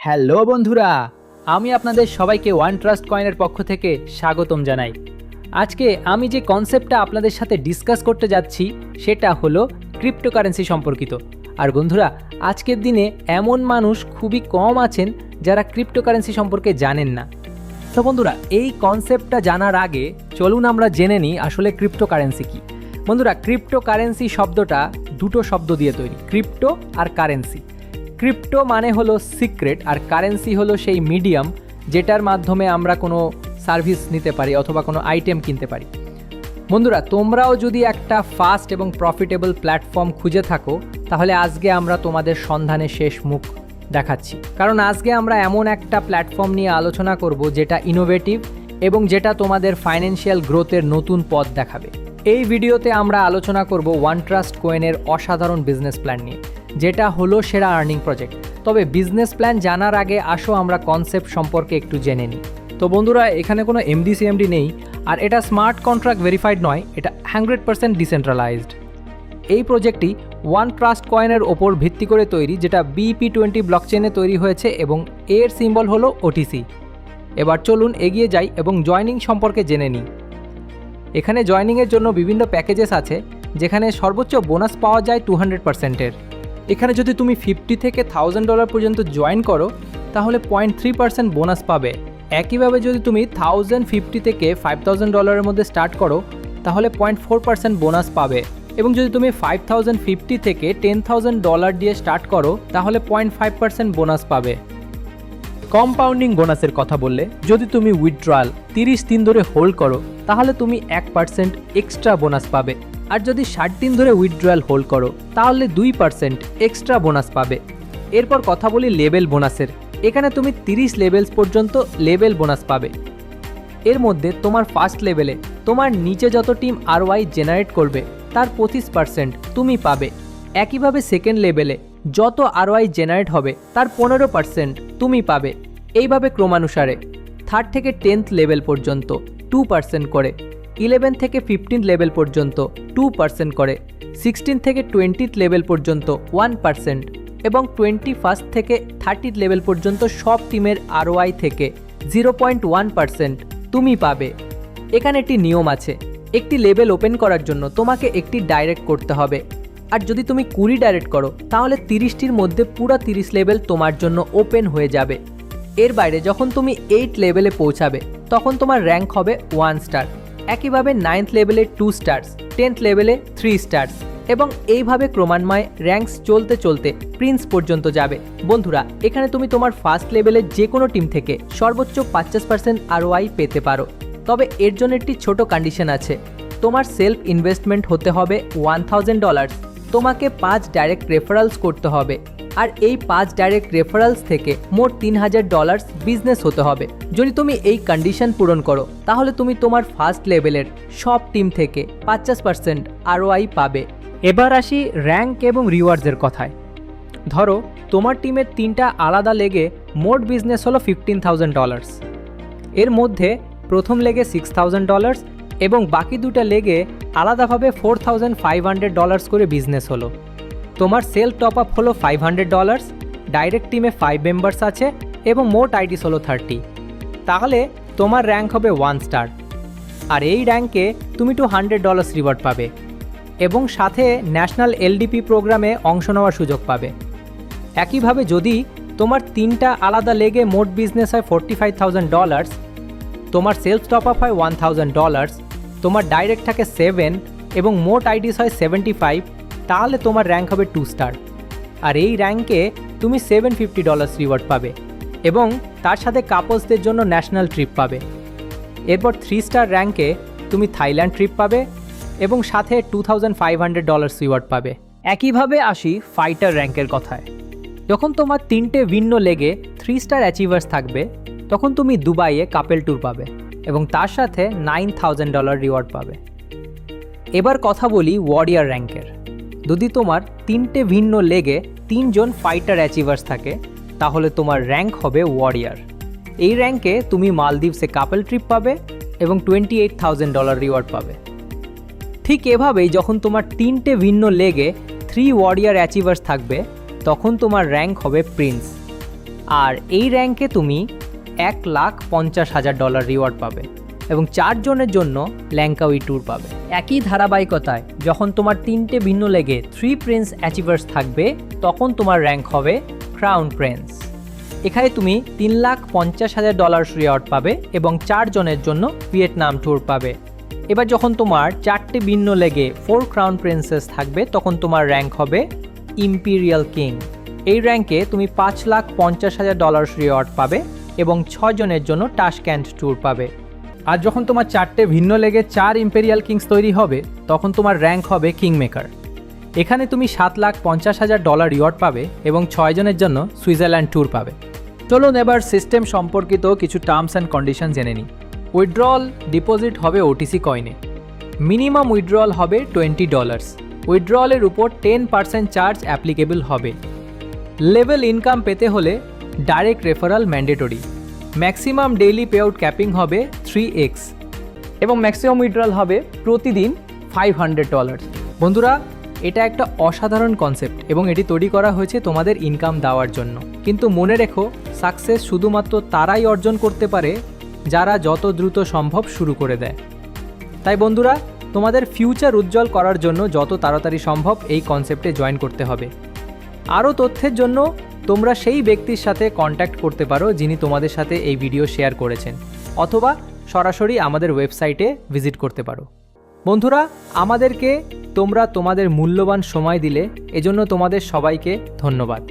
Hello বন্ধুরা, আমি আপনাদের সবাইকে ওয়ান ট্রাস্ট কয়েনের পক্ষ থেকে স্বাগতম জানাই। আজকে আমি যে কনসেপ্টটা আপনাদের সাথে ডিসকাস করতে যাচ্ছি সেটা হলো ক্রিপ্টোকারেন্সি সম্পর্কিত। আর বন্ধুরা, আজকের দিনে এমন মানুষ খুবই কম আছেন যারা ক্রিপ্টোকারেন্সি সম্পর্কে জানেন না। তো বন্ধুরা, এই কনসেপ্টটা জানার আগে চলুন আমরা জেনে নিই আসলে ক্রিপ্টোকারেন্সি কী। বন্ধুরা, ক্রিপ্টোকারেন্সি শব্দটা দুটো শব্দ দিয়ে তৈরি, ক্রিপ্টো আর কারেন্সি। ক্রিপ্টো মানে হলো সিক্রেট, আর কারেন্সি হলো সেই মিডিয়াম যেটার মাধ্যমে আমরা কোনো সার্ভিস নিতে পারি অথবা কোনো আইটেম কিনতে পারি। বন্ধুরা, তোমরাও যদি একটা ফাস্ট এবং প্রফিটেবল প্ল্যাটফর্ম খুঁজে থাকো, তাহলে আজকে আমরা তোমাদের সন্ধানে শেষ মুখ দেখাচ্ছি। কারণ আজকে আমরা এমন একটা প্ল্যাটফর্ম নিয়ে আলোচনা করব যেটা ইনোভেটিভ এবং যেটা তোমাদের ফাইন্যান্সিয়াল গ্রোথের নতুন পথ দেখাবে। এই ভিডিওতে আমরা আলোচনা করব ওয়ান ট্রাস্ট কয়েনের অসাধারণ বিজনেস প্ল্যান নিয়ে, যেটা হলো সেরা আর্নিং প্রজেক্ট। তবে বিজনেস প্ল্যান জানার আগে আসো আমরা কনসেপ্ট সম্পর্কে একটু জেনে নিই। তো বন্ধুরা, এখানে কোনো এমডি নেই, আর এটা স্মার্ট কন্ট্রাক্ট ভেরিফাইড নয়, এটা 100% ডিসেন্ট্রালাইজড। এই প্রজেক্টটি ওয়ান ট্রাস্ট কয়েনের ওপর ভিত্তি করে তৈরি, যেটা BEP20 ব্লকচেনে তৈরি হয়েছে এবং এর সিম্বল হলো OTC। এবার চলুন এগিয়ে যাই এবং জয়নিং সম্পর্কে জেনে নিই। এখানে জয়নিংয়ের জন্য বিভিন্ন প্যাকেজেস আছে, যেখানে সর্বোচ্চ বোনাস পাওয়া যায় 200%-এর। এখানে যদি তুমি $50 থেকে $1000 পর্যন্ত জয়েন করো তাহলে 0.3% বোনাস পাবে। একইভাবে যদি তুমি $1050 থেকে $5000 মধ্যে স্টার্ট করো তাহলে 0.4% বোনাস পাবে। এবং যদি তুমি $5050 থেকে $10,000 দিয়ে স্টার্ট করো তাহলে 0.5% বোনাস পাবে। কম্পাউন্ডিং বোনাসের কথা বললে, যদি তুমি উইথড্রয়াল 30 দিন ধরে হোল্ড করো তাহলে তুমি 1% এক্সট্রা বোনাস পাবে। আর যদি 60 দিন ধরে উইথড্রয়াল হোল্ড করো তাহলে 2% এক্সট্রা বোনাস পাবে। এরপর কথা বলি লেভেল বোনাসের। এখানে তুমি 30 লেভেলস পর্যন্ত লেভেল বোনাস পাবে। এর মধ্যে তোমার ফার্স্ট লেভেলে তোমার নিচে যত টিম ROI জেনারেট করবে তার 25% তুমি পাবে। একইভাবে সেকেন্ড লেভেলে যত ROI জেনারেট হবে তার 15% তুমি পাবে। এইভাবে ক্রমানুসারে 3rd থেকে 10th লেভেল পর্যন্ত 2% করে, 11 থেকে 15 লেভেল পর্যন্ত 2% করে, 16 থেকে 20th লেভেল পর্যন্ত 1% এবং 21st থেকে 30th লেভেল পর্যন্ত সব টিমের ROI থেকে 0.1% তুমি পাবে। এখানে একটি নিয়ম আছে, একটি লেভেল ওপেন করার জন্য তোমাকে একটি ডাইরেক্ট করতে হবে। আর যদি তুমি 20 ডাইরেক্ট করো তাহলে 30টির মধ্যে পুরো 30 লেভেল তোমার জন্য ওপেন হয়ে যাবে। এর বাইরে যখন তুমি 8 লেভেলে পৌঁছাবে তখন তোমার র্যাঙ্ক হবে 1 স্টার। একইভাবে 9th লেভেলে 2 স্টার্স, 10th লেভেলে 3 স্টার্স এবং এইভাবে ক্রমান্বয়ে র্যাঙ্কস চলতে চলতে প্রিন্স পর্যন্ত যাবে। বন্ধুরা, এখানে তুমি তোমার ফার্স্ট লেভেলের যে কোনো টিম থেকে সর্বোচ্চ 50% ROI পেতে পারো। তবে এর জন্য একটি ছোট কন্ডিশন আছে, তোমার সেলফ ইনভেস্টমেন্ট হতে হবে $1000। তোমাকে 5 ডাইরেক্ট রেফারেলস করতে হবে, আর এই 5 ডাইরেক্ট রেফারেলস থেকে মোট $3000 বিজনেস হতে হবে। যদি তুমি এই কন্ডিশন পূরণ করো তাহলে তুমি তোমার ফার্স্ট লেভেলের সব টিম থেকে 50% ROI পাবে। এবার আসি র্যাঙ্ক এবং রিওয়ার্ডসের কথায়। ধরো তোমার টিমের 3টা আলাদা লেগে মোট বিজনেস হলো $15,000। এর মধ্যে প্রথম লেগে $6,000 এবং বাকি 2টা লেগে আলাদাভাবে $4,500 করে বিজনেস হলো। তোমার সেলফ টপ আপ হলো $500, ডাইরেক্ট টিমে 5 মেম্বার্স আছে এবং মোট আইডিস হলো 30। তাহলে তোমার র্যাঙ্ক হবে 1 স্টার। আর এই র্যাঙ্কে তুমি $200 রিওয়ার্ড পাবে এবং সাথে ন্যাশনাল LDP প্রোগ্রামে অংশ নেওয়ার সুযোগ পাবে। একইভাবে যদি তোমার 3টা আলাদা লেগে মোট বিজনেস হয় $45,000, তোমার সেলফ টপ আপ হয় $1,000, তোমার ডাইরেক্ট থাকে 7 এবং মোট আইডিস হয় 75, তাহলে তোমার র্যাঙ্ক হবে 2 স্টার। আর এই র্যাঙ্কে তুমি $750 রিওয়ার্ড পাবে এবং তার সাথে কাপলসদের জন্য ন্যাশনাল ট্রিপ পাবে। এরপর 3 স্টার র্যাঙ্কে তুমি থাইল্যান্ড ট্রিপ পাবে এবং সাথে $2,500 রিওয়ার্ড পাবে। একইভাবে আসি ফাইটার র্যাঙ্কের কথায়। যখন তোমার 3টে ভিন্ন লেগে 3 স্টার অ্যাচিভার্স থাকবে তখন তুমি দুবাইয়ে কাপেল ট্যুর পাবে এবং তার সাথে $9,000 রিওয়ার্ড পাবে। এবার কথা বলি ওয়ারিয়ার র্যাঙ্কের। যদি তোমার 3টে ভিন্ন লেগে 3 জন ফাইটার অ্যাচিভার্স থাকে তাহলে তোমার র্যাঙ্ক হবে ওয়ারিয়ার। এই র্যাঙ্কে তুমি মালদ্বীপসে কাপল ট্রিপ পাবে এবং $28,000 রিওয়ার্ড পাবে। ঠিক এভাবেই যখন তোমার 3টে ভিন্ন লেগে 3 ওয়ারিয়ার অ্যাচিভার্স থাকবে তখন তোমার র্যাঙ্ক হবে প্রিন্স। আর এই র্যাঙ্কে তুমি $1,50,000 রিওয়ার্ড পাবে এবং 4 জনের জন্য ল্যাঙ্কাউই ট্যুর পাবে। একই ধারাবাহিকতায় যখন তোমার 3টে ভিন্ন লেগে 3 প্রিন্স অ্যাচিভার্স থাকবে তখন তোমার র্যাঙ্ক হবে ক্রাউন প্রিন্স। এখানে তুমি $3,50,000 রিওয়ার্ড পাবে এবং 4 জনের জন্য ভিয়েতনাম ট্যুর পাবে। এবার যখন তোমার 4টে ভিন্ন লেগে 4 ক্রাউন প্রিন্সেস থাকবে তখন তোমার র্যাঙ্ক হবে ইম্পিরিয়াল কিং। এই র্যাঙ্কে তুমি $5,50,000 রিওয়ার্ড পাবে এবং 6 জনের জন্য টাশক্যান্ট ট্যুর পাবে। আর যখন তোমার 4টে ভিন্ন লেগে 4 ইম্পেরিয়াল কিংস তৈরি হবে তখন তোমার র্যাঙ্ক হবে কিং মেকার। এখানে তুমি $7,50,000 রিওয়ার্ড পাবে এবং 6 জনের জন্য সুইজারল্যান্ড ট্যুর পাবে। চলুন এবার সিস্টেম সম্পর্কিত কিছু টার্মস অ্যান্ড কন্ডিশন জেনে নিই। উইথড্রল ডিপোজিট হবে ওটিসি কয়েনে। মিনিমাম উইথড্রল হবে $20। উইথড্রলের উপর 10% চার্জ অ্যাপ্লিকেবল হবে। লেভেল ইনকাম পেতে হলে direct referral mandatory. Maximum daily pay out capping হবে 3x এবং ম্যাক্সিমাম উইথড্রল হবে প্রতিদিন $500। বন্ধুরা, এটা একটা অসাধারণ কনসেপ্ট এবং এটি তৈরি করা হয়েছে তোমাদের ইনকাম দেওয়ার জন্য। কিন্তু মনে রেখো, সাকসেস শুধুমাত্র তারাই অর্জন করতে পারে যারা যত দ্রুত সম্ভব শুরু করে দেয়। তাই বন্ধুরা, তোমাদের ফিউচার উজ্জ্বল করার জন্য যত তাড়াতাড়ি সম্ভব এই কনসেপ্টে জয়েন করতে হবে। আরও তথ্যের জন্য তোমরা সেই ব্যক্তির সাথে কন্ট্যাক্ট করতে পারো যিনি তোমাদের সাথে এই ভিডিও শেয়ার করেছেন, অথবা সরাসরি আমাদের ওয়েবসাইটে ভিজিট করতে পারো। বন্ধুরা, আমাদেরকে তোমরা তোমাদের মূল্যবান সময় দিলে, এজন্য তোমাদের সবাইকে ধন্যবাদ।